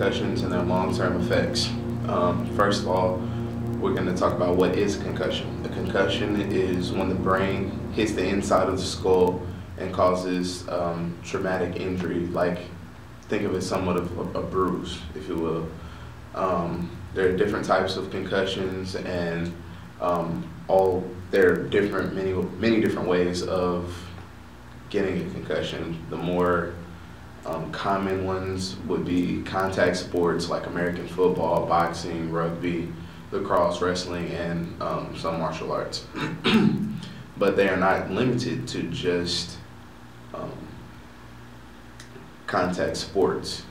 concussions and their long-term effects. First of all, we're going to talk about what is a concussion. A concussion is when the brain hits the inside of the skull and causes traumatic injury, like think of it somewhat of a bruise, if you will. There are different types of concussions, and there are many different ways of getting a concussion. The more common ones would be contact sports like American football, boxing, rugby, lacrosse, wrestling, and some martial arts. But they are not limited to just contact sports.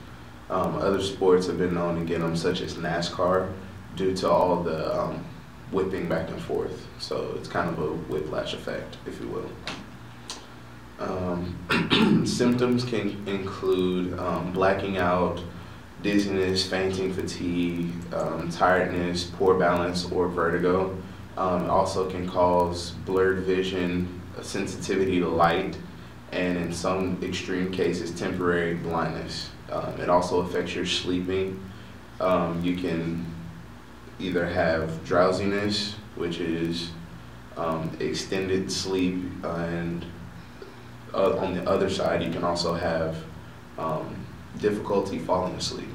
Other sports have been known to get them, such as NASCAR, due to all the whipping back and forth. So it's kind of a whiplash effect, if you will. Symptoms can include blacking out, dizziness, fainting, fatigue, tiredness, poor balance, or vertigo. It also can cause blurred vision, sensitivity to light, and in some extreme cases, temporary blindness. It also affects your sleeping. You can either have drowsiness, which is extended sleep, and on the other side, you can also have difficulty falling asleep.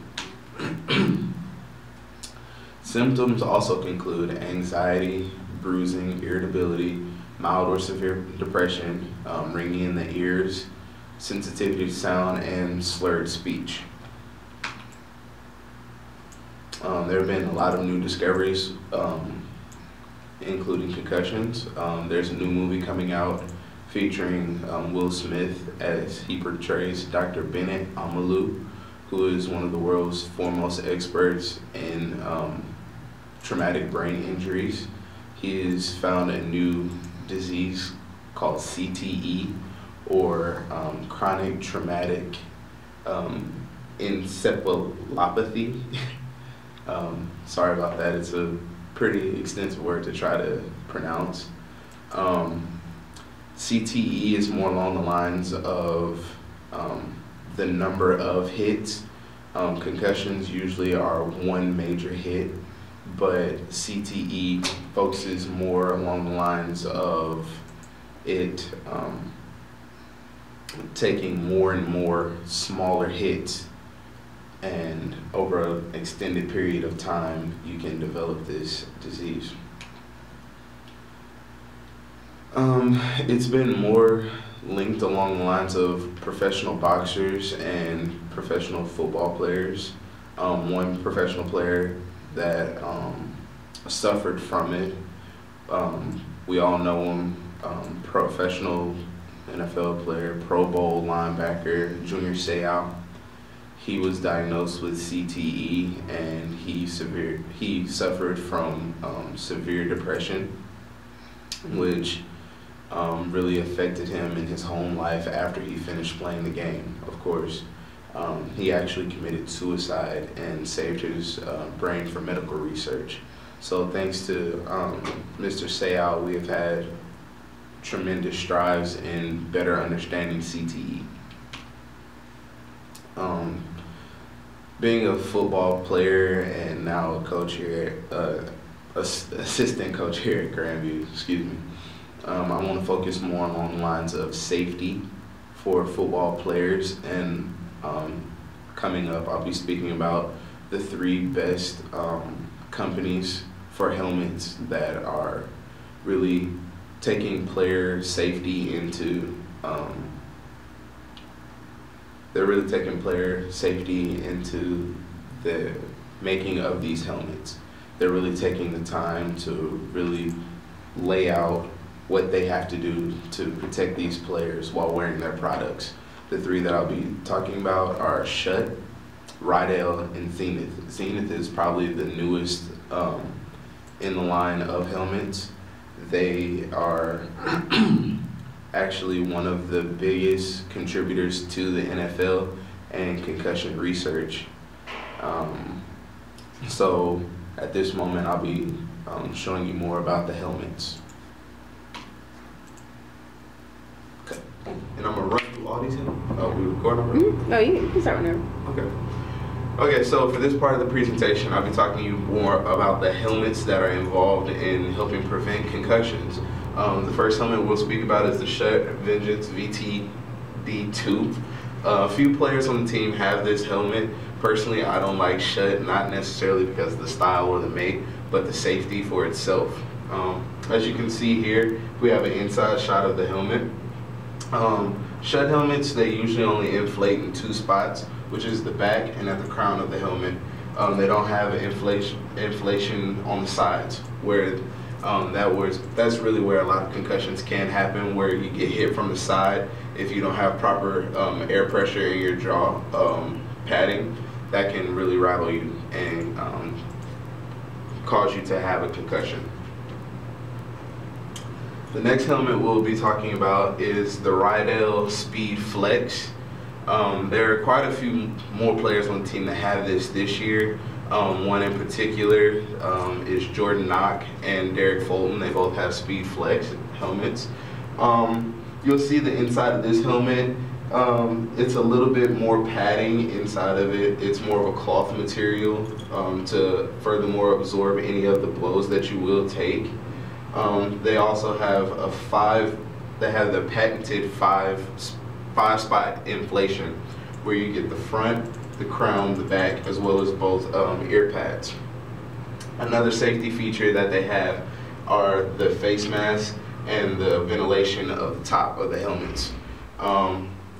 Symptoms also can include anxiety, bruising, irritability, mild or severe depression, ringing in the ears, sensitivity to sound, and slurred speech. There have been a lot of new discoveries, including concussions. There's a new movie coming out featuring Will Smith as he portrays Dr. Bennett Omalu, who is one of the world's foremost experts in traumatic brain injuries. He has found a new disease called CTE, or chronic traumatic encephalopathy. Sorry about that, it's a pretty extensive word to try to pronounce. CTE is more along the lines of the number of hits. Concussions usually are one major hit, but CTE focuses more along the lines of it taking more and more smaller hits, and over an extended period of time, you can develop this disease. It's been more linked along the lines of professional boxers and professional football players. One professional player that suffered from it, we all know him, professional NFL player, Pro Bowl linebacker, Junior Seau. He was diagnosed with CTE, and he suffered from severe depression, which really affected him in his home life after he finished playing the game. Of course, he actually committed suicide and saved his brain for medical research. So thanks to Mr. Seau, we have had tremendous strides in better understanding CTE. Being a football player and now a coach here, assistant coach here at Grandview, excuse me, I want to focus more along the lines of safety for football players, and coming up I'll be speaking about the 3 best companies for helmets that are really taking player safety into the making of these helmets. They're really taking the time to really lay out what they have to do to protect these players while wearing their products. The 3 that I'll be talking about are Schutt, Rydell, and Zenith. Zenith is probably the newest in the line of helmets. They are actually one of the biggest contributors to the NFL and concussion research. So at this moment, I'll be showing you more about the helmets. Okay. And I'm gonna run through all these helmets. Oh, we recording already? Oh, you can start whenever. Okay. Okay, so for this part of the presentation, I'll be talking to you more about the helmets that are involved in helping prevent concussions. The first helmet we'll speak about is the Schutt Vengeance VTD2. A few players on the team have this helmet. Personally, I don't like Schutt, not necessarily because of the style or the make, but the safety for itself. As you can see here, we have an inside shot of the helmet. Schutt helmets, they usually only inflate in two spots, which is the back and at the crown of the helmet. They don't have inflation on the sides, where that's really where a lot of concussions can happen, where you get hit from the side. If you don't have proper air pressure in your jaw padding, that can really rattle you and cause you to have a concussion. The next helmet we'll be talking about is the Rydell Speed Flex. There are quite a few more players on the team that have this year. One in particular is Jordan Knock and Derek Fulton. They both have Speed Flex helmets. You'll see the inside of this helmet. It's a little bit more padding inside of it. It's more of a cloth material to furthermore absorb any of the blows that you will take. They also have the patented five spot inflation, where you get the front, the crown, the back, as well as both ear pads. Another safety feature that they have are the face mask and the ventilation of the top of the helmets.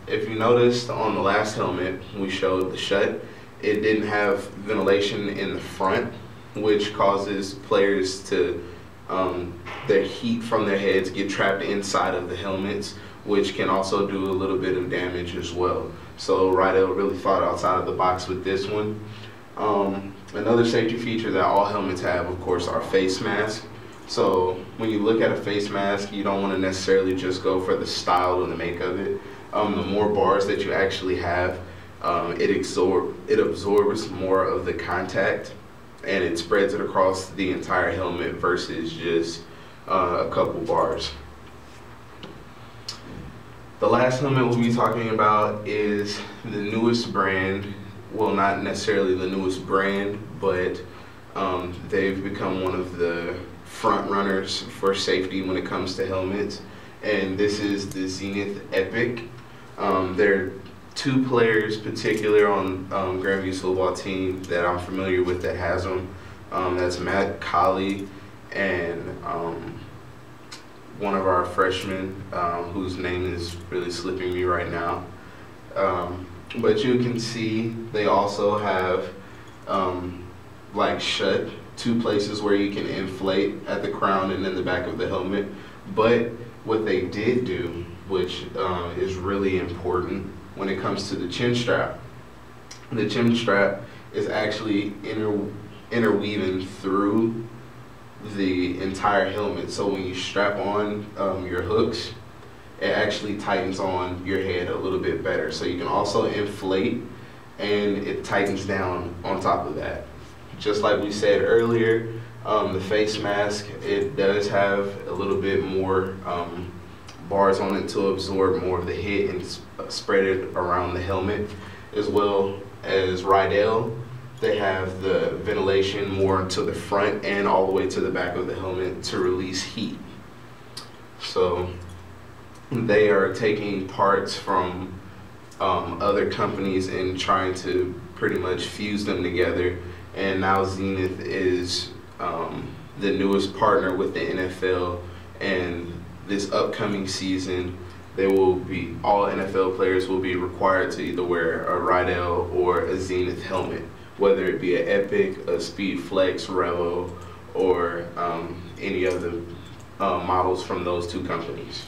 If you noticed on the last helmet we showed the Schutt, it didn't have ventilation in the front, which causes players to their heat from their heads get trapped inside of the helmets, which can also do a little bit of damage as well. So Rydell really thought outside of the box with this one. Another safety feature that all helmets have, of course, are face masks. So when you look at a face mask, you don't want to necessarily just go for the style and the make of it. The more bars that you actually have, it absorbs more of the contact, and it spreads it across the entire helmet versus just a couple bars. The last helmet we'll be talking about is the newest brand. Well, not necessarily the newest brand, but they've become one of the front runners for safety when it comes to helmets. And this is the Zenith Epic. There are two players particular on Grandview's football team that I'm familiar with that has them. That's Matt Colley and one of our freshmen whose name is really slipping me right now. But you can see they also have, like Schutt, two places where you can inflate at the crown and in the back of the helmet. But what they did do, which is really important when it comes to the chin strap, the chin strap is actually interweaving through the entire helmet. So when you strap on your hooks, it actually tightens on your head a little bit better. So you can also inflate, and it tightens down on top of that. Just like we said earlier, the face mask, it does have a little bit more bars on it to absorb more of the hit and spread it around the helmet, as well as Rydell. They have the ventilation more to the front and all the way to the back of the helmet to release heat. So they are taking parts from other companies and trying to pretty much fuse them together. And now Zenith is the newest partner with the NFL, and this upcoming season, all NFL players will be required to either wear a Rydell or a Zenith helmet, whether it be an Epic, a Speed Flex, Revo, or any other models from those two companies.